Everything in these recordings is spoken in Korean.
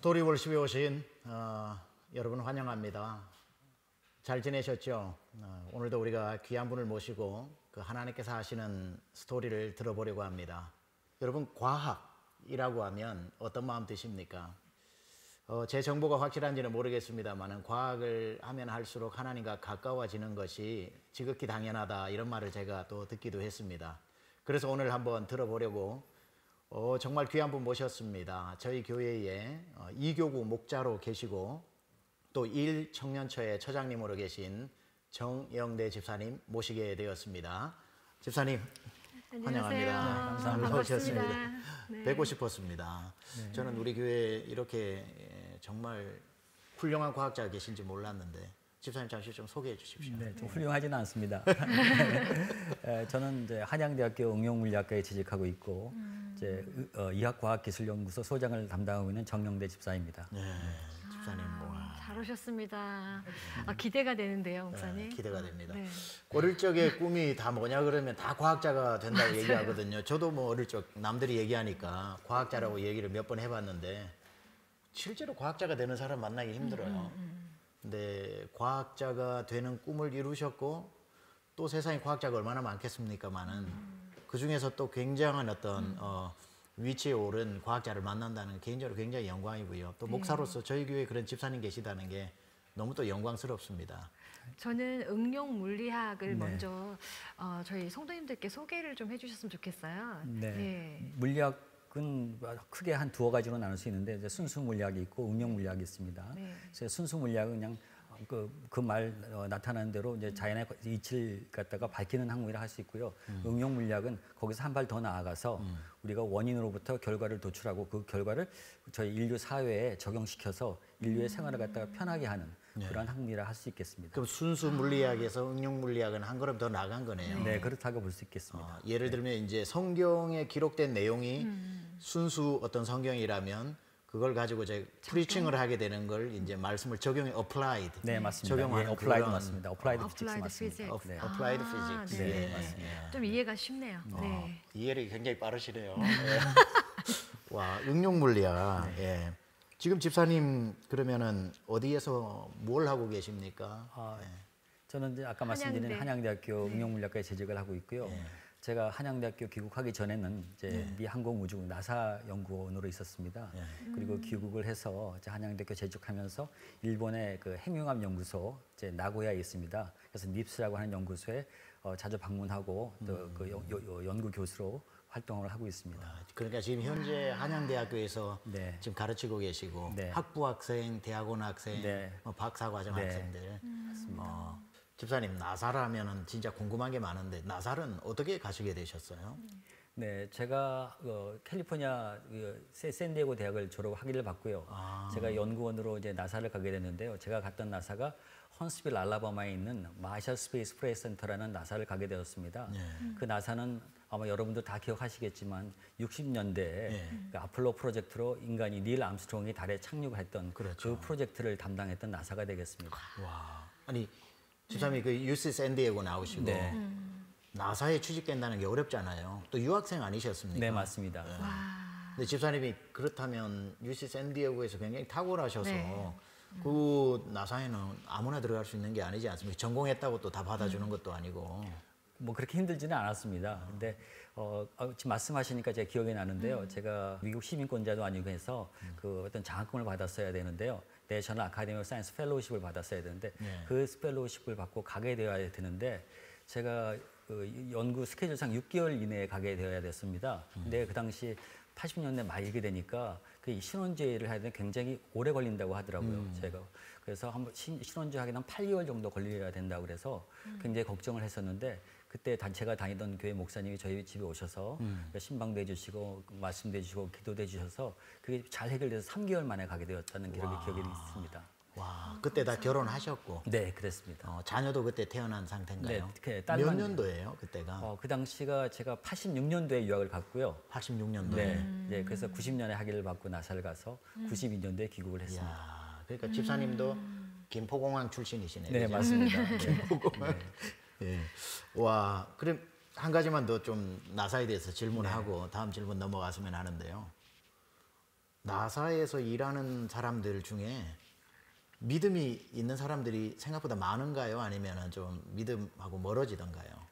스토리 월십에 오신 여러분 환영합니다. 잘 지내셨죠? 오늘도 우리가 귀한 분을 모시고 그 하나님께서 하시는 스토리를 들어보려고 합니다. 여러분, 과학이라고 하면 어떤 마음 드십니까? 제 정보가 확실한지는 모르겠습니다만 과학을 하면 할수록 하나님과 가까워지는 것이 지극히 당연하다, 이런 말을 제가 또 듣기도 했습니다. 그래서 오늘 한번 들어보려고 정말 귀한 분 모셨습니다. 저희 교회에 이교구 목자로 계시고 또 1청년처의 처장님으로 계신 정영대 집사님 모시게 되었습니다. 집사님, 안녕하세요. 환영합니다. 감사합니다. 반갑습니다. 네. 뵙고 싶었습니다. 네. 저는 우리 교회에 이렇게 정말 훌륭한 과학자가 계신지 몰랐는데 집사님 잠시 좀 소개해 주십시오. 네, 좀 훌륭하지는 않습니다. 저는 이제 한양대학교 응용물리학과에 재직하고 있고 이제 의학과학기술연구소 소장을 담당하고 있는 정영대 집사입니다. 네, 집사님 잘 오셨습니다. 기대가 되는데요, 목사님. 네, 기대가 됩니다. 네. 어릴 적에 꿈이 다 뭐냐 그러면 다 과학자가 된다고 맞아요. 얘기하거든요. 저도 뭐 어릴 적 남들이 얘기하니까 과학자라고 얘기를 몇 번 해봤는데 실제로 과학자가 되는 사람 만나기 힘들어요. 근데 과학자가 되는 꿈을 이루셨고 또 세상에 과학자가 얼마나 많겠습니까마는 그 중에서 또 굉장한 어떤 위치에 오른 과학자를 만난다는 개인적으로 굉장히 영광이고요. 또 목사로서 저희 교회에 그런 집사님 계시다는 게 너무 또 영광스럽습니다. 저는 응용 물리학을 먼저 저희 성도님들께 소개를 좀 해주셨으면 좋겠어요. 네. 물리학은 크게 한 두어 가지로 나눌 수 있는데 이제 순수 물리학이 있고 응용 물리학이 있습니다. 네. 그래서 순수 물리학은 그냥 그 말 나타나는 대로 이제 자연의 이치를 갖다가 밝히는 학문이라 할 수 있고요. 응용 물리학은 거기서 한 발 더 나아가서 우리가 원인으로부터 결과를 도출하고 그 결과를 저희 인류 사회에 적용시켜서 인류의 생활을 갖다가 편하게 하는 그런 학문이라 할 수 있겠습니다. 그럼 순수 물리학에서 응용 물리학은 한 걸음 더 나간 거네요. 네, 그렇다고 볼 수 있겠습니다. 예를 들면 이제 성경에 기록된 내용이 순수 어떤 성경이라면 그걸 가지고 이제 프리칭을 하게 되는 걸 이제 말씀을 적용해 applied. 네, 맞습니다. 적용하는 applied 맞습니다. applied physics 맞습니다. physics. applied physics. 네, 맞습니다. 좀 이해가 쉽네요. 네. 이해력이 굉장히 빠르시네요. 와, 응용 물리학. 예. 지금 집사님 그러면은 어디에서 뭘 하고 계십니까? 저는 이제 아까 말씀드린 한양대학교 응용물리학과에 재직을 하고 있고요. 제가 한양대학교 귀국하기 전에는 이제 미 항공우주 나사 연구원으로 있었습니다. 그리고 귀국을 해서 이제 한양대학교 재직하면서 일본의 그 핵융합 연구소 이제 나고야에 있습니다. 그래서 닙스라고 하는 연구소에 자주 방문하고 또 그 연구 교수로 활동을 하고 있습니다. 그러니까 지금 현재 한양대학교에서 지금 가르치고 계시고 학부 학생, 대학원 학생, 뭐 박사과정 학생들. 집사님, 나사라면은 진짜 궁금한 게 많은데 나사는 어떻게 가시게 되셨어요? 네, 제가 캘리포니아 샌디에고 대학을 졸업 학위를 받고요. 제가 연구원으로 이제 나사를 가게 됐는데요. 제가 갔던 나사가 헌스빌 알라바마에 있는 마셜 스페이스 프레스 센터라는 나사를 가게 되었습니다. 그 나사는 아마 여러분도 다 기억하시겠지만 60년대에 그 아폴로 프로젝트로 인간이 닐 암스트롱이 달에 착륙을 했던 그 프로젝트를 담당했던 나사가 되겠습니다. 와, 아니 집사님이 그 UC 샌디에고 나오시고 나사에 취직된다는 게 어렵잖아요. 또 유학생 아니셨습니까? 네, 맞습니다. 근데 집사님이 그렇다면 UC 샌디에고에서 굉장히 탁월하셔서 그 나사에는 아무나 들어갈 수 있는 게 아니지 않습니까? 전공했다고 또 다 받아주는 것도 아니고. 뭐 그렇게 힘들지는 않았습니다. 근데 지금 말씀하시니까 제가 기억이 나는데요. 제가 미국 시민권자도 아니고 해서 그 어떤 장학금을 받았어야 되는데요. 내셔널 아카데미 오브 사이언스 펠로우십을 받았어야 되는데 그 펠로우십을 받고 가게 되어야 되는데 제가 그 연구 스케줄상 6개월 이내에 가게 되어야 됐습니다. 근데 그 당시 80년대 말이게 되니까 그 신원제를 해야 되는 굉장히 오래 걸린다고 하더라고요. 제가 그래서 한번 신원제 하게 되면 8개월 정도 걸려야 된다고 그래서 굉장히 걱정을 했었는데 그때 제가 다니던 교회 목사님이 저희 집에 오셔서 신방도 해주시고 말씀도 해주시고 기도도 해주셔서 그게 잘 해결돼서 3개월 만에 가게 되었다는 기억이 있습니다. 와, 그때 다 결혼하셨고. 네, 그랬습니다. 자녀도 그때 태어난 상태인가요? 네, 몇 년도예요, 그때가? 그 당시가 제가 86년도에 유학을 갔고요. 86년도에? 네, 그래서 90년에 학위를 받고 나사를 가서 92년도에 귀국을 했습니다. 이야, 그러니까 집사님도 김포공항 출신이시네요. 네, 그죠? 맞습니다. 김포공항. 예. 와, 그럼 한 가지만 더 좀 나사에 대해서 질문하고 다음 질문 넘어갔으면 하는데요. 나사에서 일하는 사람들 중에 믿음이 있는 사람들이 생각보다 많은가요? 아니면 좀 믿음하고 멀어지던가요?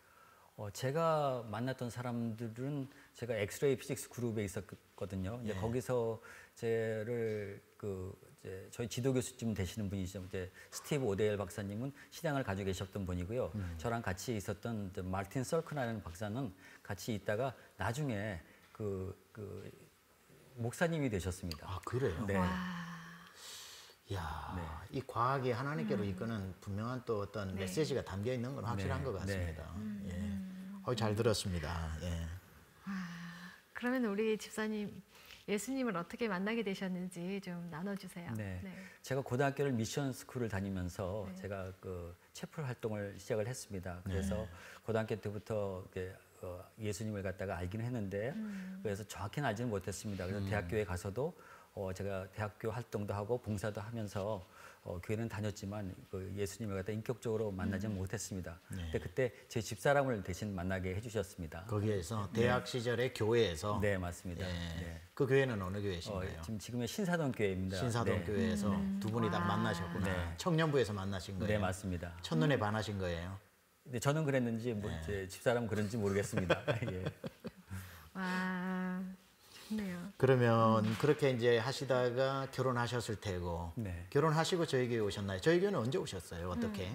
제가 만났던 사람들은 제가 엑스레이 피직스 그룹에 있었거든요. 이제 예. 거기서 이제 저희 지도 교수쯤 되시는 분이죠. 이제 스티브 오데일 박사님은 신앙을 가지고 계셨던 분이고요. 저랑 같이 있었던 이제 마틴 설크라는 박사는 같이 있다가 나중에 그 목사님이 되셨습니다. 아, 그래요? 네. 이야, 네. 이 과학이 하나님께로 이끄는 분명한 또 어떤 메시지가 담겨 있는 건 확실한 네. 것 같습니다. 예. 잘 들었습니다. 예. 그러면 우리 집사님 예수님을 어떻게 만나게 되셨는지 좀 나눠주세요. 네. 제가 고등학교를 미션 스쿨을 다니면서 제가 그 채플 활동을 시작을 했습니다. 그래서 고등학교 때부터 예수님을 갖다가 알긴 했는데 그래서 정확히는 알지는 못했습니다. 그래서 대학교에 가서도 제가 대학교 활동도 하고 봉사도 하면서 교회는 다녔지만 그 예수님을 갖다 인격적으로 만나지는 못했습니다. 근데 그때 제 집사람을 대신 만나게 해주셨습니다. 거기에서 대학 시절에 교회에서 네, 맞습니다. 예. 네. 그 교회는 어느 교회신가요? 지금의 신사동 교회입니다. 신사동 네. 교회에서 두 분이 딱 만나셨구나. 네. 청년부에서 만나신 거예요? 네, 맞습니다. 첫눈에 반하신 거예요? 근데 저는 그랬는지 뭐 제 집사람은 그런지 모르겠습니다. 예. 와, 좋네요. 그러면 그렇게 이제 하시다가 결혼하셨을 테고 네. 결혼하시고 저희 교회 오셨나요? 저희 교회는 언제 오셨어요? 어떻게?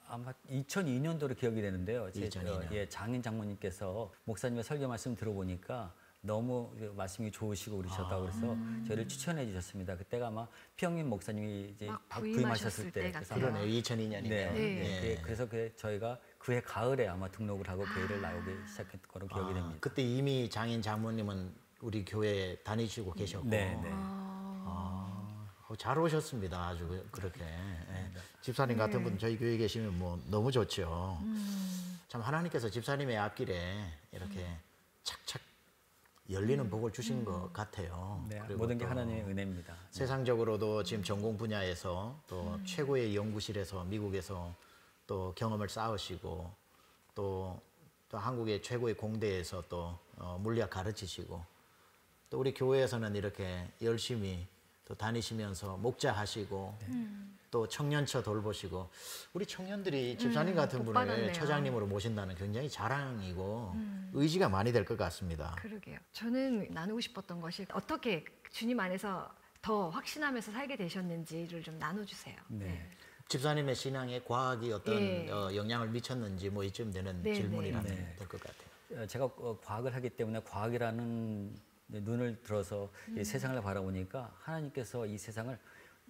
아마 2002년도로 기억이 되는데요. 2002년. 장인 장모님께서 목사님의 설교 말씀 들어보니까 너무 말씀이 좋으시고 그러셨다고 그래서 저희를 추천해 주셨습니다. 그때가 아마 피영민 목사님이 이제 막 부임하셨을 때. 같아요. 그러네요. 2002년이네요. 네. 그래서 저희가 그해 가을에 아마 등록을 하고 교회를 나오기 시작했던 거로 기억이 됩니다. 그때 이미 장인 장모님은 우리 교회 다니시고 계셨고. 네. 잘 오셨습니다. 아주 그렇게. 예. 집사님 같은 분 저희 교회에 계시면 뭐 너무 좋죠. 참 하나님께서 집사님의 앞길에 이렇게 착착 열리는 복을 주신 것 같아요. 네, 그리고 모든 게 또 하나님의 은혜입니다. 세상적으로도 지금 전공 분야에서 또 최고의 연구실에서 미국에서 또 경험을 쌓으시고 또 한국의 최고의 공대에서 또 물리학 가르치시고 또 우리 교회에서는 이렇게 열심히 또 다니시면서 목자하시고 또 청년처 돌보시고 우리 청년들이 집사님 같은 복 분을 받았네요. 처장님으로 모신다는 굉장히 자랑이고 의지가 많이 될 것 같습니다. 그러게요. 저는 나누고 싶었던 것이 어떻게 주님 안에서 더 확신하면서 살게 되셨는지를 좀 나눠주세요. 네. 집사님의 신앙에 과학이 어떤 예. 영향을 미쳤는지 뭐 이쯤 되는 네, 질문이라면 네. 될 것 같아요. 제가 과학을 하기 때문에 과학이라는 눈을 들어서 이 세상을 바라보니까 하나님께서 이 세상을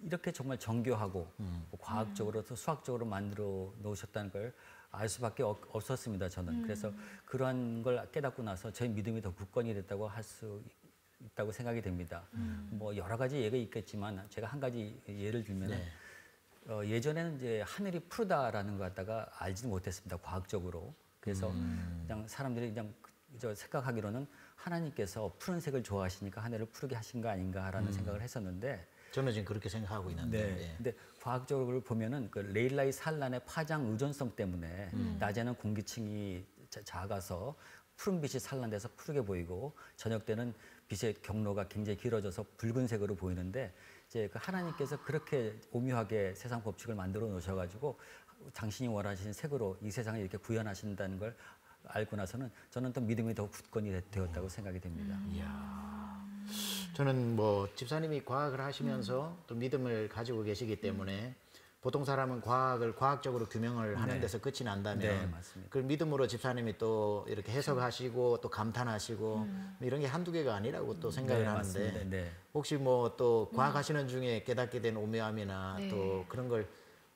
이렇게 정말 정교하고 뭐 과학적으로 또 수학적으로 만들어 놓으셨다는 걸 알 수밖에 없었습니다. 저는 그래서 그러한 걸 깨닫고 나서 저희 믿음이 더 굳건히 됐다고 할 수 있다고 생각이 됩니다. 뭐 여러 가지 예가 있겠지만 제가 한 가지 예를 들면 예전에는 이제 하늘이 푸르다라는 걸 갖다가 알지는 못했습니다. 과학적으로. 그래서 그냥 사람들이 그냥 생각하기로는 하나님께서 푸른색을 좋아하시니까 하늘을 푸르게 하신 거 아닌가라는 생각을 했었는데 저는 지금 그렇게 생각하고 있는데 예. 근데 과학적으로 보면은 그 레일라이 산란의 파장 의존성 때문에 낮에는 공기층이 작아서 푸른 빛이 산란돼서 푸르게 보이고 저녁 때는 빛의 경로가 굉장히 길어져서 붉은색으로 보이는데 이제 그 하나님께서 그렇게 오묘하게 세상 법칙을 만들어 놓으셔가지고 당신이 원하시는 색으로 이 세상을 이렇게 구현하신다는 걸 알고 나서는 저는 또 믿음이 더 굳건히 되었다고 생각이 됩니다. 저는 뭐 집사님이 과학을 하시면서 또 믿음을 가지고 계시기 때문에 보통 사람은 과학을 과학적으로 규명을 하는 데서 끝이 난다면 네, 맞습니다. 그 믿음으로 집사님이 또 이렇게 해석하시고 또 감탄하시고 이런 게 한두 개가 아니라고 또 생각을 네, 하는데 맞습니다. 네. 혹시 뭐 또 과학하시는 중에 깨닫게 된 오묘함이나 네. 또 그런 걸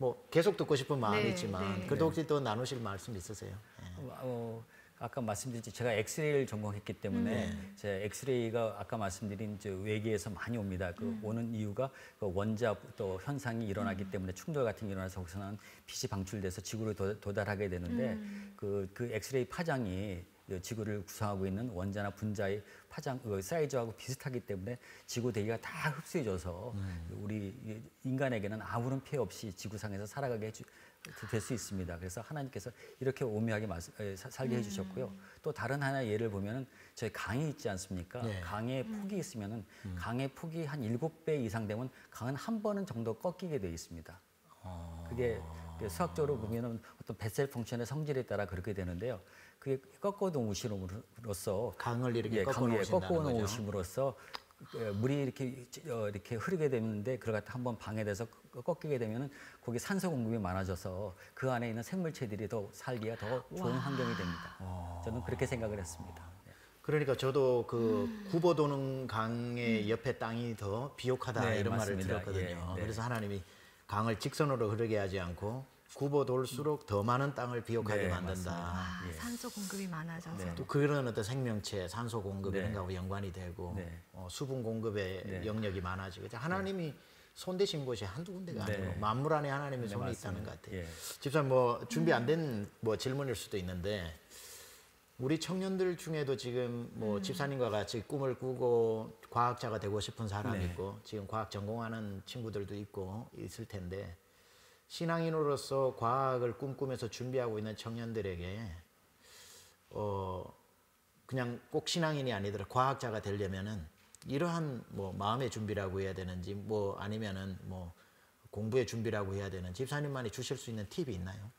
뭐 계속 듣고 싶은 마음이 네, 있지만 네. 그래도 혹시 또 나누실 말씀 있으세요? 예. 아까 말씀드렸지 제가 엑스레이를 전공했기 때문에 제 엑스레이가 아까 말씀드린 저 외계에서 많이 옵니다. 그 오는 이유가 그 원자 또 현상이 일어나기 때문에 충돌 같은 게 일어나서 거기서 는 빛이 방출돼서 지구로 도달하게 되는데 그 엑스레이 파장이 지구를 구성하고 있는 원자나 분자의 파장 사이즈하고 비슷하기 때문에 지구 대기가 다 흡수해져서 우리 인간에게는 아무런 피해 없이 지구상에서 살아가게 될 수 있습니다. 그래서 하나님께서 이렇게 오묘하게 살게 해주셨고요. 또 다른 하나의 예를 보면은 저희 강이 있지 않습니까? 네. 강의 폭이 있으면은 강의 폭이 한 7배 이상 되면 강은 한 번은 정도 꺾이게 돼 있습니다. 그게 수학적으로 보면은 어떤 베셀 펑션의 성질에 따라 그렇게 되는데요. 그게 꺾어 놓으심으로써 강을 이렇게 예, 꺾어 강을 놓으신다는 꺾어 거죠. 놓으심으로써 물이 이렇게 흐르게 되는데 그걸 갖다 한번 방해돼서 꺾이게 되면은 거기 산소 공급이 많아져서 그 안에 있는 생물체들이 더 살기가 더 좋은 환경이 됩니다. 저는 그렇게 생각을 했습니다. 네. 그러니까 저도 그 굽어 도는 강의 옆에 땅이 더 비옥하다 네, 이런 말을 맞습니다. 들었거든요. 예, 네. 그래서 하나님이 강을 직선으로 흐르게 하지 않고 굽어 돌수록 더 많은 땅을 비옥하게 네, 만든다. 아, 예. 산소 공급이 많아져서. 네. 또 그런 어떤 생명체, 산소 공급 네. 이런 거하고 연관이 되고 네. 수분 공급의 네. 영역이 많아지고 하나님이 손대신 곳이 한두 군데가 네. 아니고 만물 안에 하나님의 네, 손이 맞습니다. 있다는 것 같아요. 예. 집사님 뭐 준비 안 된 뭐 질문일 수도 있는데 우리 청년들 중에도 지금 뭐 집사님과 같이 꿈을 꾸고 과학자가 되고 싶은 사람이 네. 있고 지금 과학 전공하는 친구들도 있고 있을 텐데 신앙인으로서 과학을 꿈꾸면서 준비하고 있는 청년들에게 그냥 꼭 신앙인이 아니더라도 과학자가 되려면은 이러한 뭐 마음의 준비라고 해야 되는지 뭐 아니면은 뭐 공부의 준비라고 해야 되는 집사님만이 주실 수 있는 팁이 있나요?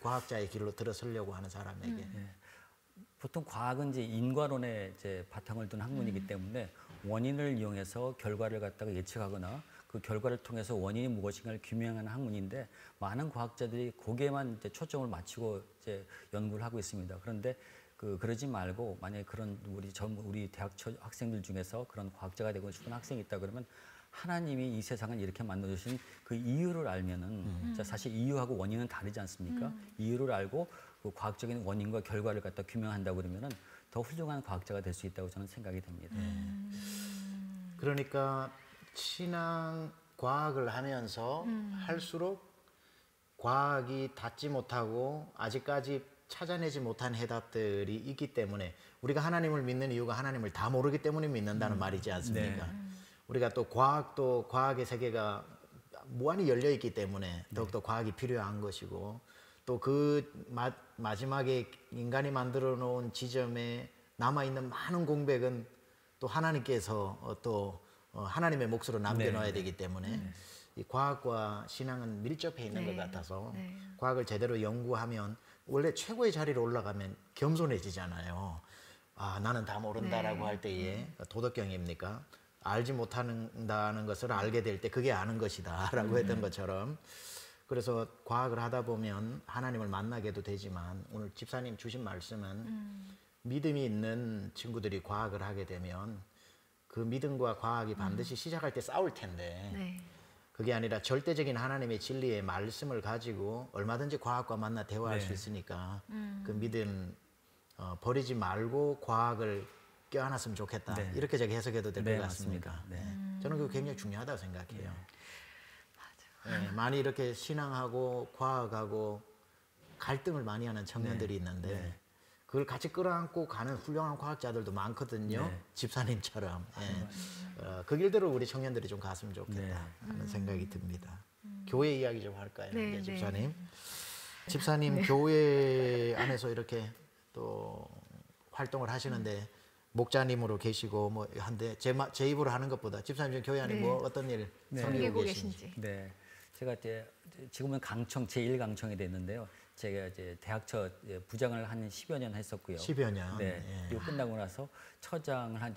과학자의 길로 들어서려고 하는 사람에게. 보통 과학은 이제 인과론에 이제 바탕을 둔 학문이기 때문에 원인을 이용해서 결과를 갖다가 예측하거나 그 결과를 통해서 원인이 무엇인가를 규명하는 학문인데 많은 과학자들이 거기에만 이제 초점을 맞추고 이제 연구를 하고 있습니다. 그런데 그러지 말고 만약에 그런 우리 대학 학생들 중에서 그런 과학자가 되고 싶은 학생이 있다 그러면 하나님이 이 세상을 이렇게 만들어주신 그 이유를 알면은 사실 이유하고 원인은 다르지 않습니까? 이유를 알고 그 과학적인 원인과 결과를 갖다 규명한다 그러면은 더 훌륭한 과학자가 될 수 있다고 저는 생각이 됩니다. 그러니까 신앙 과학을 하면서 할수록 과학이 닿지 못하고 아직까지 찾아내지 못한 해답들이 있기 때문에 우리가 하나님을 믿는 이유가 하나님을 다 모르기 때문에 믿는다는 말이지 않습니까? 우리가 또 과학도 과학의 세계가 무한히 열려 있기 때문에 더욱더 과학이 필요한 것이고 또 그 마지막에 인간이 만들어 놓은 지점에 남아 있는 많은 공백은 또 하나님께서 또 하나님의 몫으로 남겨놔야 되기 때문에 이 과학과 신앙은 밀접해 있는 것 같아서 과학을 제대로 연구하면 원래 최고의 자리로 올라가면 겸손해지잖아요. 아, 나는 다 모른다라고 할 때에 도덕경입니까? 알지 못한다는 것을 알게 될 때 그게 아는 것이다라고 했던 것처럼 그래서 과학을 하다 보면 하나님을 만나게도 되지만 오늘 집사님 주신 말씀은 믿음이 있는 친구들이 과학을 하게 되면 그 믿음과 과학이 반드시 시작할 때 싸울 텐데 그게 아니라 절대적인 하나님의 진리의 말씀을 가지고 얼마든지 과학과 만나 대화할 수 있으니까 그 믿음 버리지 말고 과학을 껴안았으면 좋겠다. 이렇게 제가 해석해도 될 것 같습니다. 저는 그거 굉장히 중요하다고 생각해요. 많이 이렇게 신앙하고 과학하고 갈등을 많이 하는 청년들이 있는데 그걸 같이 끌어안고 가는 훌륭한 과학자들도 많거든요. 집사님처럼. 그 길대로 우리 청년들이 좀 갔으면 좋겠다 하는 생각이 듭니다. 교회 이야기 좀 할까요, 이제 집사님? 집사님 교회 안에서 이렇게 또 활동을 하시는데 목자님으로 계시고 뭐 한데 제 입으로 하는 것보다 집사님 지금 교회 안에 뭐 어떤 일 섬기고 계신지. 네, 제가 이제 지금은 강청 제1강청이 됐는데요. 제가 이제 대학처 부장을 한 10여 년 했었고요. 10여 년. 네. 그리고 끝나고 나서 처장을 한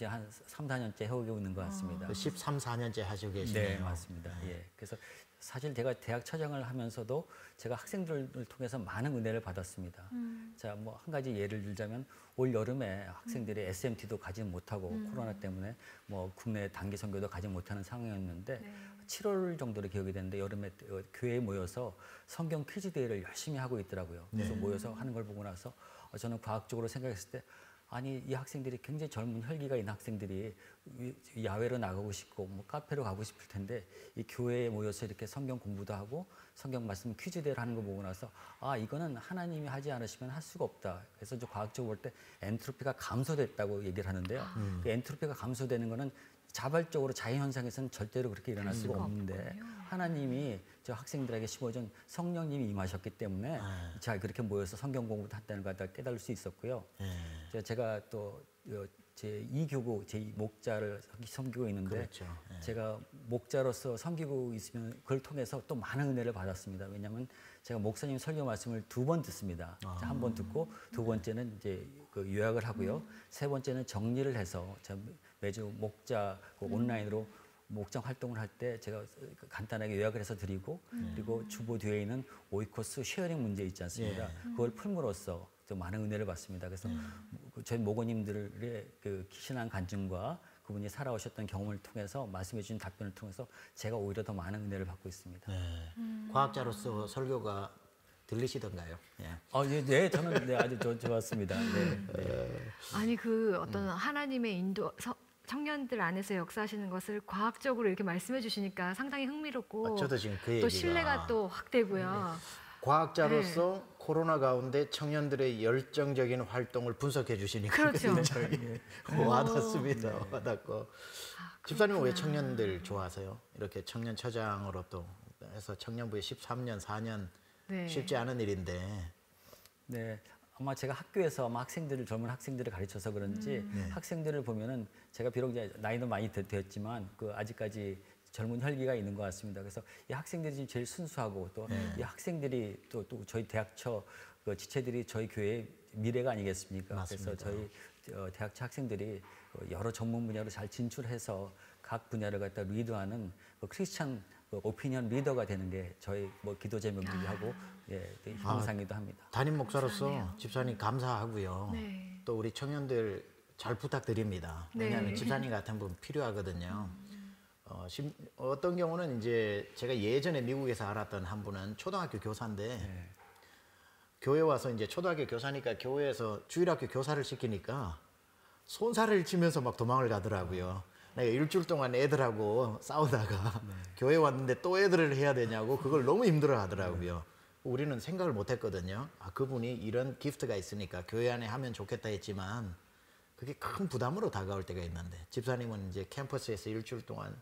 3, 4년째 해오고 있는 것 같습니다. 13, 14년째 하시고 계시네요. 네, 맞습니다. 예. 그래서 사실 제가 대학 처장을 하면서도 제가 학생들을 통해서 많은 은혜를 받았습니다. 자, 뭐 한 가지 예를 들자면 올 여름에 학생들이 SMT도 가지 못하고 코로나 때문에 뭐 국내 단기 선교도 가지 못하는 상황이었는데 7월 정도로 기억이 되는데 여름에 교회에 모여서 성경 퀴즈 대회를 열심히 하고 있더라고요. 그래서 모여서 하는 걸 보고 나서 저는 과학적으로 생각했을 때 아니 이 학생들이 굉장히 젊은 혈기가 있는 학생들이 야외로 나가고 싶고 뭐 카페로 가고 싶을 텐데 이 교회에 모여서 이렇게 성경 공부도 하고 성경 말씀 퀴즈대를 하는 거 보고 나서 아 이거는 하나님이 하지 않으시면 할 수가 없다. 그래서 저 과학적으로 볼 때 엔트로피가 감소됐다고 얘기를 하는데요. 그 엔트로피가 감소되는 거는 자발적으로 자연현상에서는 절대로 그렇게 일어날 수가 없는데 하나님이 저 학생들에게 심어준 성령님이 임하셨기 때문에 자 그렇게 모여서 성경 공부도 한다는 걸 깨달을 수 있었고요. 제가 또 제 2교구 제 목자를 섬기고 있는데 그렇죠. 제가 목자로서 섬기고 있으면 그걸 통해서 또 많은 은혜를 받았습니다. 왜냐하면 제가 목사님 설교 말씀을 2번 듣습니다. 한 번 듣고 두 번째는 이제 그 요약을 하고요. 세 번째는 정리를 해서 제가 매주 목자 온라인으로 목장 활동을 할 때 제가 간단하게 요약을 해서 드리고 그리고 주보 뒤에 있는 오이코스 쉐어링 문제 있지 않습니까? 그걸 풀므로써 또 많은 은혜를 받습니다. 그래서 저희 목원님들의 그 신앙 간증과 그분이 살아오셨던 경험을 통해서 말씀해 주신 답변을 통해서 제가 오히려 더 많은 은혜를 받고 있습니다. 과학자로서 설교가 들리시던가요? 네, 저는 네, 아주 좋았습니다. 네. 아니 그 어떤 하나님의 인도 청년들 안에서 역사하시는 것을 과학적으로 이렇게 말씀해 주시니까 상당히 흥미롭고 저도 지금 그 또 얘기가 신뢰가 또 확 되고요. 과학자로서 코로나 가운데 청년들의 열정적인 활동을 분석해 주시니까 그렇죠. 굉장히 와닿습니다. 와닿고. 집사님은 왜 청년들 좋아하세요? 이렇게 청년처장으로 또 해서 청년부에 13년, 4년 네. 쉽지 않은 일인데. 네, 아마 제가 학교에서 아마 젊은 학생들을 가르쳐서 그런지 학생들을 보면은 제가 비록 이제 나이도 많이 되었지만 그 아직까지 젊은 혈기가 있는 것 같습니다. 그래서 이 학생들이 지금 제일 순수하고 또 이 학생들이 또 저희 대학처 그 지체들이 저희 교회의 미래가 아니겠습니까? 맞습니다. 그래서 저희 대학처 학생들이 여러 전문 분야로 잘 진출해서 각 분야를 갖다 리드하는 그 크리스찬 오피니언 리더가 되는 게 저희 뭐 기도 제목이기도 하고 희망상이기도 합니다. 담임 목사로서 집사님 감사하고요. 네. 또 우리 청년들 잘 부탁드립니다. 네. 왜냐하면 집사님 같은 분 필요하거든요. 어떤 경우는 이제 제가 예전에 미국에서 알았던 한 분은 초등학교 교사인데 교회 와서 이제 초등학교 교사니까 교회에서 주일학교 교사를 시키니까 손살을 치면서 막 도망을 가더라고요. 내가 일주일 동안 애들하고 싸우다가 교회 왔는데 또 애들을 해야 되냐고 그걸 너무 힘들어 하더라고요. 우리는 생각을 못 했거든요. 그분이 이런 기프트가 있으니까 교회 안에 하면 좋겠다 했지만 그게 큰 부담으로 다가올 때가 있는데 집사님은 이제 캠퍼스에서 일주일 동안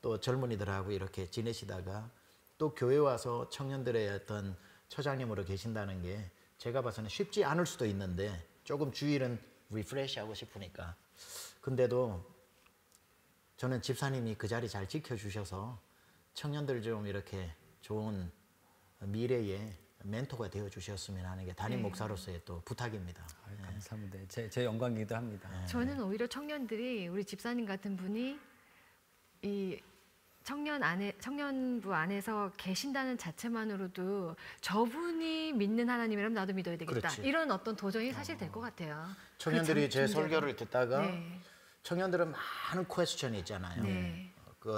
또 젊은이들하고 이렇게 지내시다가 또 교회 와서 청년들의 어떤 처장님으로 계신다는 게 제가 봐서는 쉽지 않을 수도 있는데 조금 주일은 리프레시 하고 싶으니까 근데도 저는 집사님이 그 자리 잘 지켜주셔서 청년들 좀 이렇게 좋은 미래의 멘토가 되어 주셨으면 하는 게 담임 목사로서의 또 부탁입니다. 감사합니다. 제 영광이기도 합니다. 저는 오히려 청년들이 우리 집사님 같은 분이 이 청년부 안에서 계신다는 자체만으로도 저분이 믿는 하나님이라면 나도 믿어야 되겠다. 그렇지. 이런 어떤 도전이 사실 될 것 같아요. 청년들이 그 제 존재가. 설교를 듣다가 네. 청년들은 많은 퀘스천이 있잖아요. 네.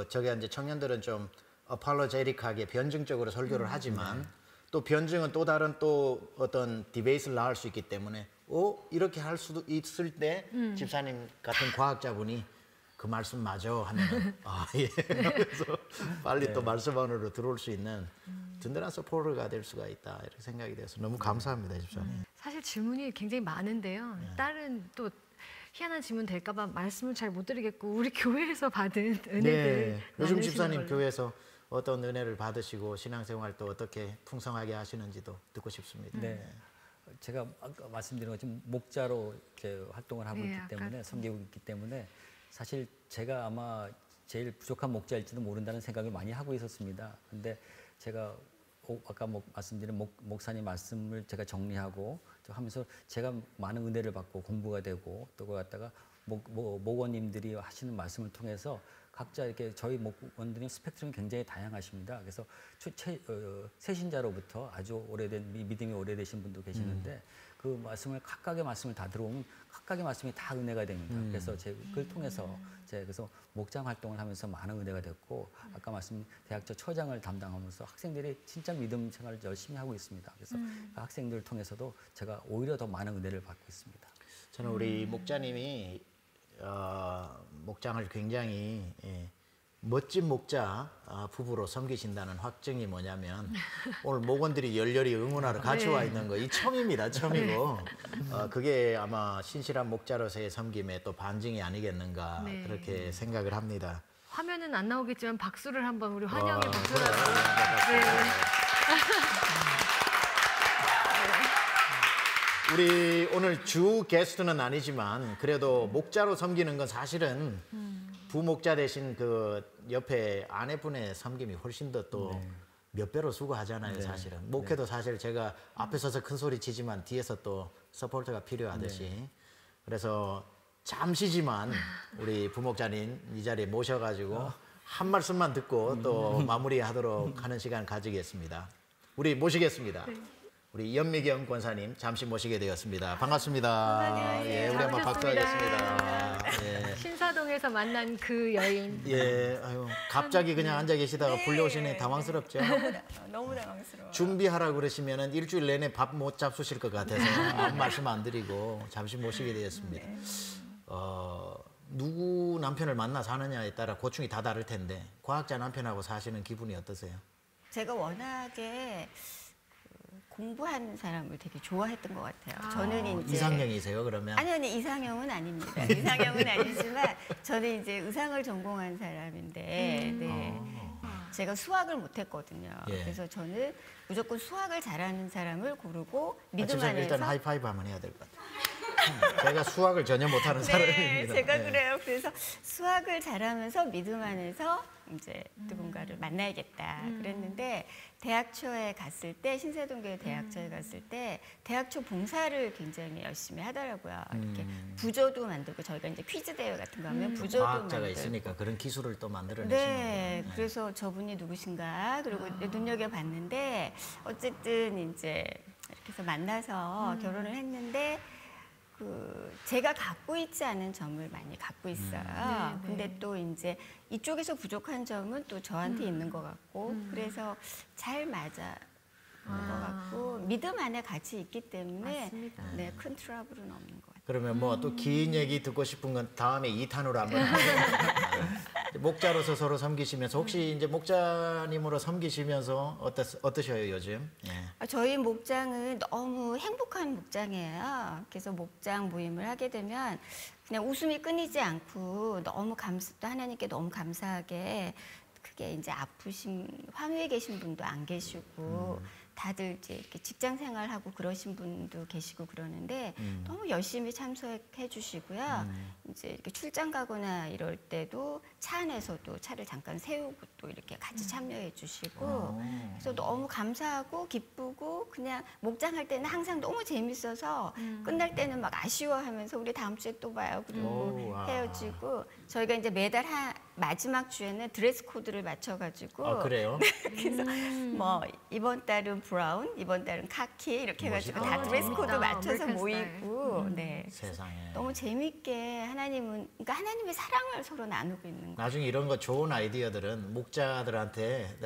저게 이제 청년들은 좀 어팔로제틱하게 변증적으로 설교를 하지만 또 변증은 또 다른 또 어떤 디베이스를 낳을 수 있기 때문에 이렇게 할 수도 있을 때 집사님 같은 과학자분이 그 말씀 맞아 하면 예. 그래서 빨리 또 말씀 안으로 들어올 수 있는 든든한 서포터가 될 수가 있다 이렇게 생각이 돼서 너무 감사합니다 집사님. 사실 질문이 굉장히 많은데요. 다른 또 희한한 질문 될까봐 말씀을 잘 못 드리겠고 우리 교회에서 받은 은혜들 요즘 나누시는 집사님 걸로. 교회에서 어떤 은혜를 받으시고 신앙생활 또 어떻게 풍성하게 하시는지도 듣고 싶습니다. 네. 제가 아까 말씀드린 것처럼 목자로 이제 활동을 하고 네, 있기 때문에 아까. 섬기고 있기 때문에 사실 제가 아마 제일 부족한 목자일지도 모른다는 생각을 많이 하고 있었습니다. 근데 제가 아까 말씀드린 목사님 말씀을 제가 정리하고 하면서 제가 많은 은혜를 받고 공부가 되고 또 그걸 갖다가 목원님들이 하시는 말씀을 통해서 각자 이렇게 저희 목원들이 스펙트럼이 굉장히 다양하십니다. 그래서 새신자로부터 아주 오래된 믿음이 오래되신 분도 계시는데 그 말씀을 각각의 말씀을 다 들어오면 각각의 말씀이 다 은혜가 됩니다. 그래서 그걸 통해서 그래서 목장 활동을 하면서 많은 은혜가 됐고 아까 말씀 대학처 처장을 담당하면서 학생들이 진짜 믿음 생활을 열심히 하고 있습니다. 그래서 그 학생들을 통해서도 제가 오히려 더 많은 은혜를 받고 있습니다. 저는 우리 목자님이 목장을 굉장히 멋진 목자 부부로 섬기신다는 확증이 뭐냐면 오늘 목원들이 열렬히 응원하러 같이 네. 와 있는 거 이 처음입니다. 처음이고 그게 아마 신실한 목자로서의 섬김의 또 반증이 아니겠는가 네. 그렇게 생각을 합니다. 화면은 안 나오겠지만 박수를 한번 우리 환영의 박수를 그래요. 한번. 네. 우리 오늘 주 게스트는 아니지만 그래도 목자로 섬기는 건 사실은 부목자 대신 그 옆에 아내분의 섬김이 훨씬 더 또 몇 배로 수고하잖아요, 사실은. 목회도 사실 제가 앞에 서서 큰 소리 치지만 뒤에서 또 서포터가 필요하듯이. 그래서 잠시지만 우리 부목자님 이 자리에 모셔가지고 한 말씀만 듣고 또 마무리하도록 하는 시간 가지겠습니다. 우리 모시겠습니다. 우리 연미경 권사님 잠시 모시게 되었습니다. 반갑습니다. 안녕하세요. 예, 우리 한번 잘 박수하겠습니다. 예. 신사동에서 만난 그 여인. 예, 아유, 갑자기 그냥 앉아 계시다가 불려오시니 당황스럽죠? 너무 당황스러워요. 준비하라고 그러시면은 일주일 내내 밥 못 잡수실 것 같아서 아무 말씀 안 드리고 잠시 모시게 되었습니다. 누구 남편을 만나 사느냐에 따라 고충이 다 다를 텐데 과학자 남편하고 사시는 기분이 어떠세요? 제가 워낙에 공부한 사람을 되게 좋아했던 것 같아요. 저는 이제 이상형이세요 그러면? 아니 이상형은 아닙니다. 이상형은 아니지만 저는 이제 의상을 전공한 사람인데 네. 제가 수학을 못했거든요. 예. 그래서 저는 무조건 수학을 잘하는 사람을 고르고 믿음 죄송해요. 안에서 일단 하이파이브 한번 해야 될 것 같아요. 제가 수학을 전혀 못하는 사람입니다. 제가 네. 그래요. 그래서 수학을 잘하면서 믿음 안에서 이제 누군가를 만나야겠다 그랬는데 대학초에 갔을 때 신사동교회 대학초에 갔을 때 대학초 봉사를 굉장히 열심히 하더라고요. 이렇게 부조도 만들고 저희가 이제 퀴즈 대회 같은 거 하면 부조도 과학자가 만들고 있으니까 그런 기술을 또 만들어내시는 네, 거예요. 그래서 저분이 누구신가 그리고 눈여겨봤는데 어쨌든 이제 이렇게 해서 만나서 결혼을 했는데 제가 갖고 있지 않은 점을 많이 갖고 있어요. 네, 네. 근데 또 이제 이쪽에서 부족한 점은 또 저한테 있는 것 같고 그래서 잘 맞아. 것 같고 믿음 안에 같이 있기 때문에 맞습니다. 네, 큰 트러블은 없는 것 같아요. 그러면 뭐 또 긴 얘기 듣고 싶은 건 다음에 2탄으로 한번 목자로서 서로 섬기시면서 혹시 이제 목자님으로 섬기시면서 어떠셔요 요즘? 예. 저희 목장은 너무 행복한 목장이에요. 그래서 목장 모임을 하게 되면 그냥 웃음이 끊이지 않고 너무 또 하나님께 너무 감사하게 크게 이제 아프신 환우에 계신 분도 안 계시고 다들 이제 이렇게 직장 생활하고 그러신 분도 계시고 그러는데 너무 열심히 참석해 주시고요. 이제 이렇게 출장 가거나 이럴 때도 차 안에서도 차를 잠깐 세우고 또 이렇게 같이 참여해 주시고 그래서 너무 감사하고 기쁘고 그냥 목장할 때는 항상 너무 재밌어서 끝날 때는 막 아쉬워하면서 우리 다음 주에 또 봐요. 그리고 와. 헤어지고 저희가 이제 매달 마지막 주에는 드레스 코드를 맞춰가지고 아 그래요? 그래서 뭐 이번 달은 브라운, 이번 달은 카키 이렇게 해가지고 다 멋있다. 드레스 코드 재밌다. 맞춰서 아메리칸 모이고 네. 세상에. 너무 재밌게 그러니까 하나님의 사랑을 서로 나누고 있는 거. 나중에 이런 거 좋은 아이디어들은 목자들한테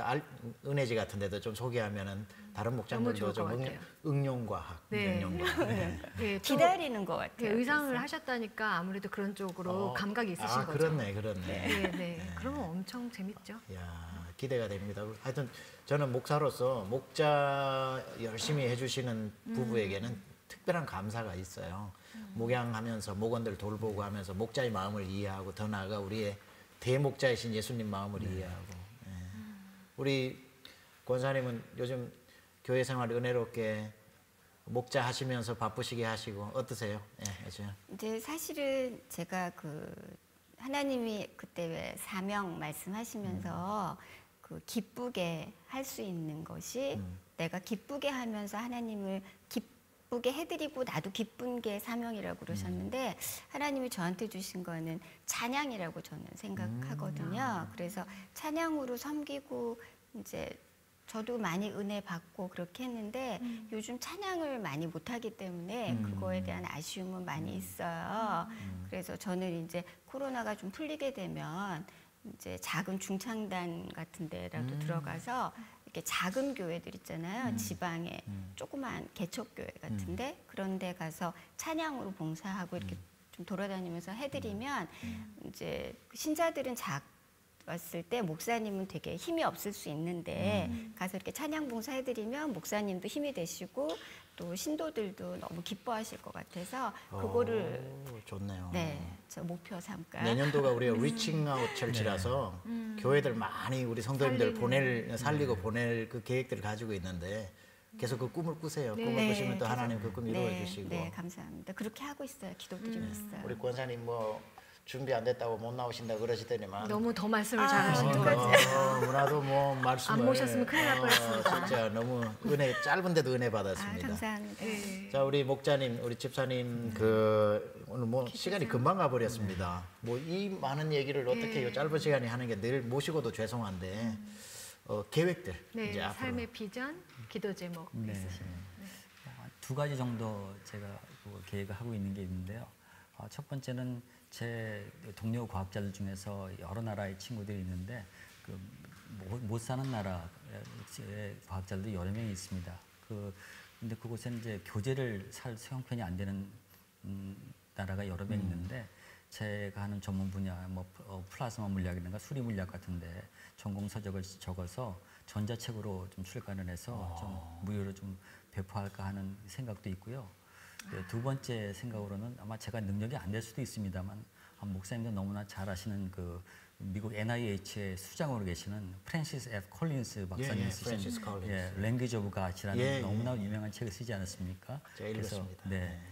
은혜지 같은 데도 좀 소개하면은 다른 목장들도 좋을 좀 것 같아요. 응용과학, 네. 응용과학. 네. 예, 또 기다리는 것 같아요. 예, 의상을 그래서. 하셨다니까 아무래도 그런 쪽으로 감각이 있으신 아, 거죠. 그렇네. 네, 네. 그러면 엄청 재밌죠. 야, 기대가 됩니다. 하여튼 저는 목사로서 목자 열심히 해주시는 부부에게는 특별한 감사가 있어요. 목양하면서 목원들 돌보고 하면서 목자의 마음을 이해하고 더 나아가 우리의 대목자이신 예수님 마음을 이해하고. 예. 우리 권사님은 요즘 교회 생활 은혜롭게 목자 하시면서 바쁘시게 하시고 어떠세요? 예, 요즘. 이제 사실은 제가 하나님이 그때 왜 사명 말씀하시면서 기쁘게 할 수 있는 것이 내가 기쁘게 하면서 하나님을 기쁘게 해드리고 나도 기쁜 게 사명이라고 그러셨는데 하나님이 저한테 주신 거는 찬양이라고 저는 생각하거든요. 그래서 찬양으로 섬기고 이제 저도 많이 은혜 받고 그렇게 했는데 요즘 찬양을 많이 못하기 때문에 그거에 대한 아쉬움은 많이 있어요. 그래서 저는 이제 코로나가 좀 풀리게 되면 이제 작은 중창단 같은 데라도 들어가서 이렇게 작은 교회들 있잖아요. 지방에 조그만 개척교회 같은데 그런 데 가서 찬양으로 봉사하고 이렇게 좀 돌아다니면서 해드리면 이제 신자들은 왔을 때 목사님은 되게 힘이 없을 수 있는데 가서 이렇게 찬양 봉사 해드리면 목사님도 힘이 되시고 또 신도들도 너무 기뻐하실 것 같아서 그거를 좋네요. 저 목표 삼까. 내년도가 우리가 리칭 아웃 철치라서 교회들 많이 우리 성도님들 살리고 보낼 그 계획들을 가지고 있는데 계속 그 꿈을 꾸세요. 꿈을 꾸시면 또 하나님 그 꿈 이루어 주시고. 네, 감사합니다. 그렇게 하고 있어요. 기도드리고 있어요. 우리 권사님 뭐 준비 안 됐다고 못 나오신다 그러시더니만 너무 더 말씀을 잘하시는 것 맞아요. 같아요. 누나도 뭐 말씀을 안 모셨으면 큰일 날 뻔했습니다. 진짜 너무 짧은데도 은혜 받았습니다. 감사합니다. 자, 우리 목자님, 우리 집사님 오늘 뭐 시간이 금방 가버렸습니다. 뭐 이 많은 얘기를 어떻게 이 짧은 시간에 하는 게 늘 모시고도 죄송한데 계획들 네, 이제 앞으로. 삶의 비전, 기도 제목 있으시면. 두 가지 정도 제가 계획을 하고 있는 게 있는데요. 첫 번째는 제 동료 과학자들 중에서 여러 나라의 친구들이 있는데 못 사는 나라의 과학자들도 여러 명이 있습니다. 근데 그곳에는 이제 교재를 살 형편이 안 되는 나라가 여러 명 있는데 제가 하는 전문 분야 플라즈마 물리학이든가 수리 물리학 같은데 전공 서적을 적어서 전자책으로 좀 출간을 해서 좀 무료로 좀 배포할까 하는 생각도 있고요. 두 번째 생각으로는 아마 제가 능력이 안 될 수도 있습니다만 목사님도 너무나 잘 아시는 그 미국 NIH의 수장으로 계시는 프랜시스 F. 콜린스 박사님 쓰신 랭귀지 오브 갓이라는 너무나 유명한 책을 쓰지 않았습니까? 제가 읽었습니다.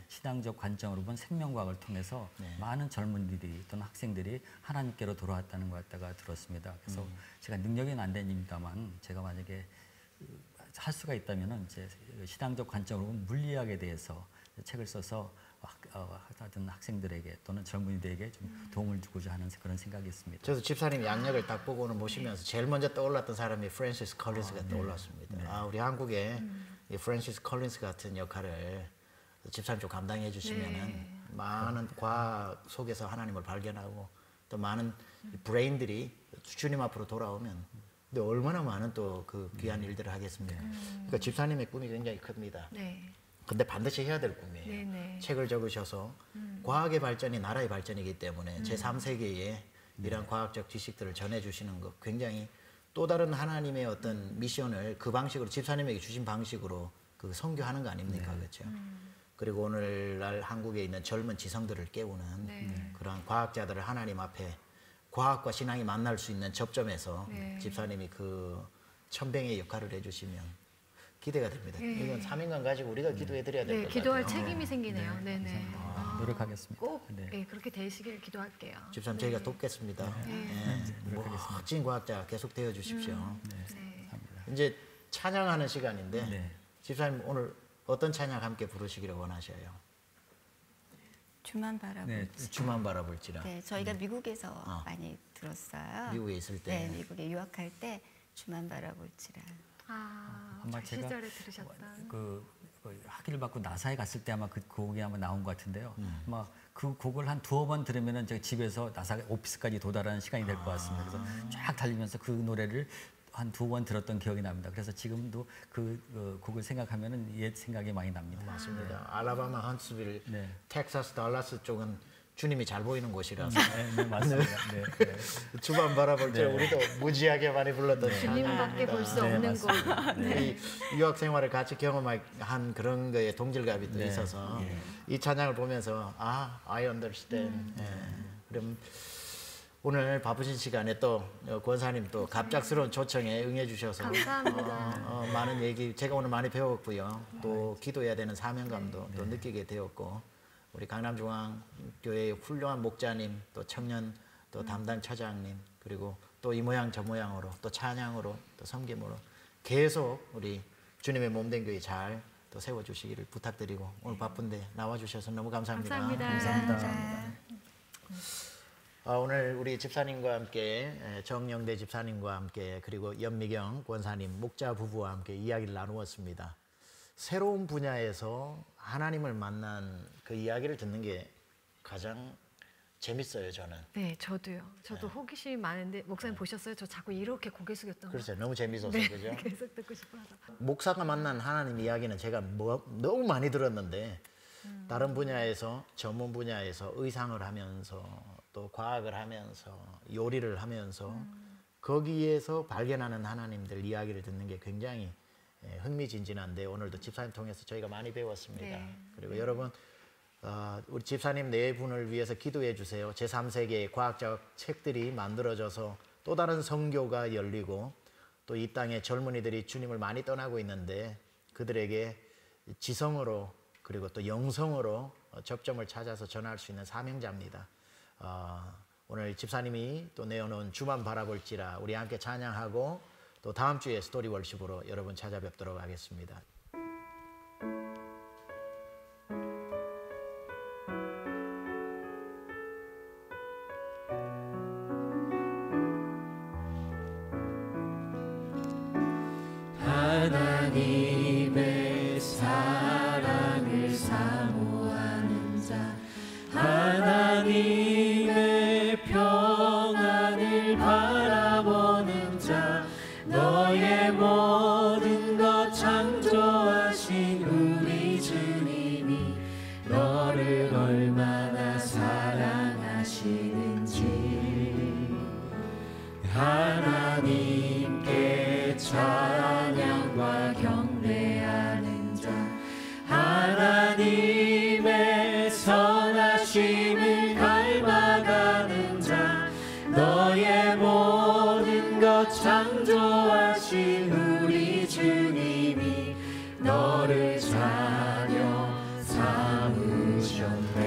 신앙적 관점으로 본 생명과학을 통해서 많은 젊은이들이 또는 학생들이 하나님께로 돌아왔다는 것 같다가 들었습니다. 그래서 제가 능력은 안 됩니다만 제가 만약에 할 수가 있다면은 이제 신앙적 관점으로 본 물리학에 대해서 책을 써서 하여튼 학생들에게 또는 젊은이들에게 좀 도움을 주고자 하는 그런 생각이 있습니다. 저도 집사님 양력을 딱 보고 오늘 모시면서 제일 먼저 떠올랐던 사람이 프랜시스 컬린스가 떠올랐습니다. 우리 한국에 이 프랜시스 컬린스 같은 역할을 집사님 좀 감당해 주시면은 많은 과학 속에서 하나님을 발견하고 또 많은 브레인들이 주님 앞으로 돌아오면 근데 얼마나 많은 또 그 귀한 일들을 하겠습니까? 그러니까 집사님의 꿈이 굉장히 큽니다. 근데 반드시 해야 될 꿈이에요. 책을 적으셔서 과학의 발전이 나라의 발전이기 때문에 제3세계에 이러한 과학적 지식들을 전해주시는 것 굉장히 또 다른 하나님의 어떤 미션을 그 방식으로 집사님에게 주신 방식으로 그 선교하는 거 아닙니까? 그렇죠? 그리고 오늘날 한국에 있는 젊은 지성들을 깨우는 그러한 과학자들을 하나님 앞에 과학과 신앙이 만날 수 있는 접점에서 집사님이 그 천병의 역할을 해주시면 기대가 됩니다. 이건 3인간 가지고 우리가 기도해드려야 될 것 같아요. 기도할 책임이 생기네요. 노력하겠습니다. 꼭 그렇게 되시길 기도할게요. 집사님 저희가 돕겠습니다. 멋진 과학자 계속 되어 주십시오. 이제 찬양하는 시간인데 집사님 오늘 어떤 찬양 함께 부르시기를 원하셔요? 주만 바라볼지라. 주만 바라볼지라. 네, 저희가 미국에서 많이 들었어요. 미국에 있을 때. 네, 미국에 유학할 때 주만 바라볼지라. 아마 제가 시절에 들으셨던 학위를 받고 나사에 갔을 때 아마 그 곡이 아마 나온 것 같은데요. 아마 그 곡을 한 두어 번 들으면은 제가 집에서 나사 오피스까지 도달하는 시간이 될 것 같습니다. 그래서 쫙 달리면서 그 노래를 한 두 번 들었던 기억이 납니다. 그래서 지금도 그 곡을 생각하면은 옛 생각이 많이 납니다. 맞습니다. 알라바마 헌츠빌, 텍사스 달라스 쪽은 주님이 잘 보이는 곳이라서 맞습니다. 주만 바라볼 때 우리도 무지하게 많이 불렀던 주님밖에 볼 수 없는 곳. 이 유학 생활을 같이 경험한 그런 거에 동질감이 또 있어서 이 찬양을 보면서 I understand. 그럼 오늘 바쁘신 시간에 또 권사님 또 갑작스러운 초청에 응해 주셔서 감사합니다. 많은 얘기 제가 오늘 많이 배웠고요. 또 기도해야 되는 사명감도 또 느끼게 되었고 우리 강남중앙교회의 훌륭한 목자님, 또 청년, 또 담당 처장님, 그리고 또 이 모양 저 모양으로, 또 찬양으로, 또 섬김으로 계속 우리 주님의 몸된 교회 잘 또 세워주시기를 부탁드리고 오늘 바쁜데 나와주셔서 너무 감사합니다. 감사합니다. 오늘 우리 집사님과 함께 정영대 집사님과 함께 그리고 연미경 권사님 목자 부부와 함께 이야기를 나누었습니다. 새로운 분야에서 하나님을 만난 그 이야기를 듣는 게 가장 재밌어요, 저는. 네, 저도요. 저도 호기심이 많은데 목사님 보셨어요? 저 자꾸 이렇게 고개 숙였던 거. 그렇죠. 너무 재밌어서 네, 그죠? 계속 듣고 싶어서. 목사가 만난 하나님 이야기는 제가 너무 많이 들었는데 다른 분야에서 전문 분야에서 의상을 하면서 또 과학을 하면서 요리를 하면서 거기에서 발견하는 하나님들 이야기를 듣는 게 굉장히 흥미진진한데 오늘도 집사님 통해서 저희가 많이 배웠습니다. 네. 그리고 여러분 우리 집사님 네 분을 위해서 기도해 주세요. 제3세계의 과학적 책들이 만들어져서 또 다른 선교가 열리고 또 이 땅의 젊은이들이 주님을 많이 떠나고 있는데 그들에게 지성으로 그리고 또 영성으로 접점을 찾아서 전할 수 있는 사명자입니다. 오늘 집사님이 또 내어놓은 주만 바라볼지라 우리 함께 찬양하고 또 다음 주에 스토리 월십으로 여러분 찾아뵙도록 하겠습니다. 하나님의 사랑을 사모하는 자 하나님의 평안을 바라보는 자 너의 모든 것 창조하신 우리 주님이 너를 얼마나 사랑하시는지 하나님께 찬양과 경배하는 자 하나님의 선하심을 닮아가는 자 너의 모든 것 창조하신 우리 주님이 너를 자녀 삼으셨네.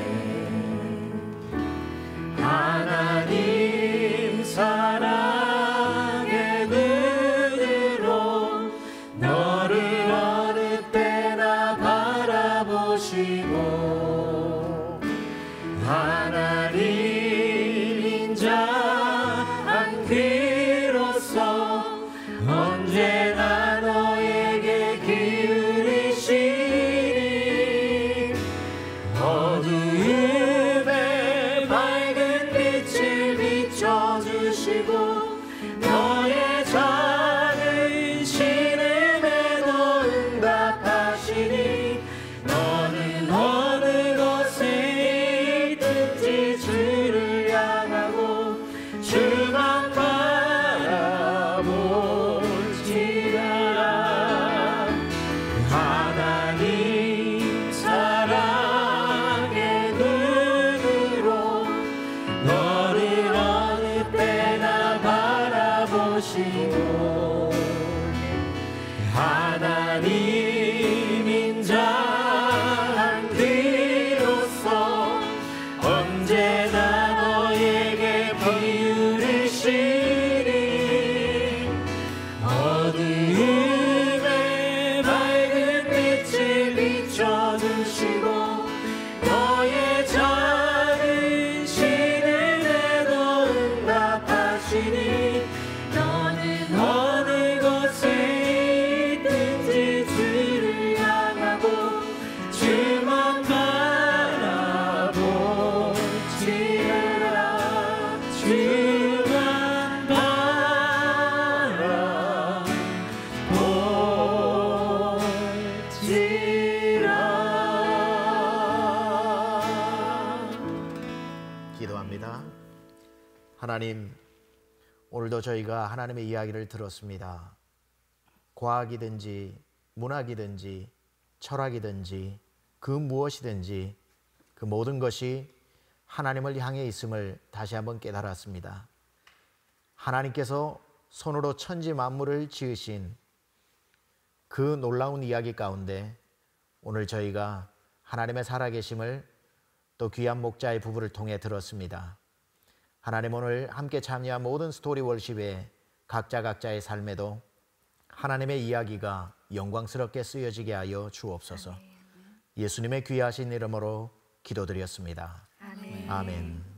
하나님 사랑의 눈으로 너를 어느 때나 바라보시고 하나님 인자한 귀로서 언제나 너에게 기울이시니 어두움에 밝은 빛을 비춰주시고 너의 작은 신음에도 응답하시니 너는 어느 곳에 있든지 주를 향하고 주만 바라볼지라. 하나님 사랑의 눈으로 너를 어느 때나 바라보시고 하나님 인자한 귀로서 언제나 너에게 기울이시니 어두움에 밝은 빛을 비춰주시고 너의 작은 신음에도 응답하시니 너는 어느 곳에 있든지 주를 향하고 주만 바라볼지라. 주만 바라볼지라. 기도합니다. 하나님, 오늘도 저희가 하나님의 이야기를 들었습니다. 과학이든지 문학이든지 철학이든지 그 무엇이든지 그 모든 것이 하나님을 향해 있음을 다시 한번 깨달았습니다. 하나님께서 손으로 천지 만물을 지으신 그 놀라운 이야기 가운데 오늘 저희가 하나님의 살아계심을 또 귀한 목자의 부부를 통해 들었습니다. 하나님, 오늘 함께 참여한 모든 스토리 월십의 각자의 삶에도 하나님의 이야기가 영광스럽게 쓰여지게 하여 주옵소서. 예수님의 귀하신 이름으로 기도드렸습니다. 아멘.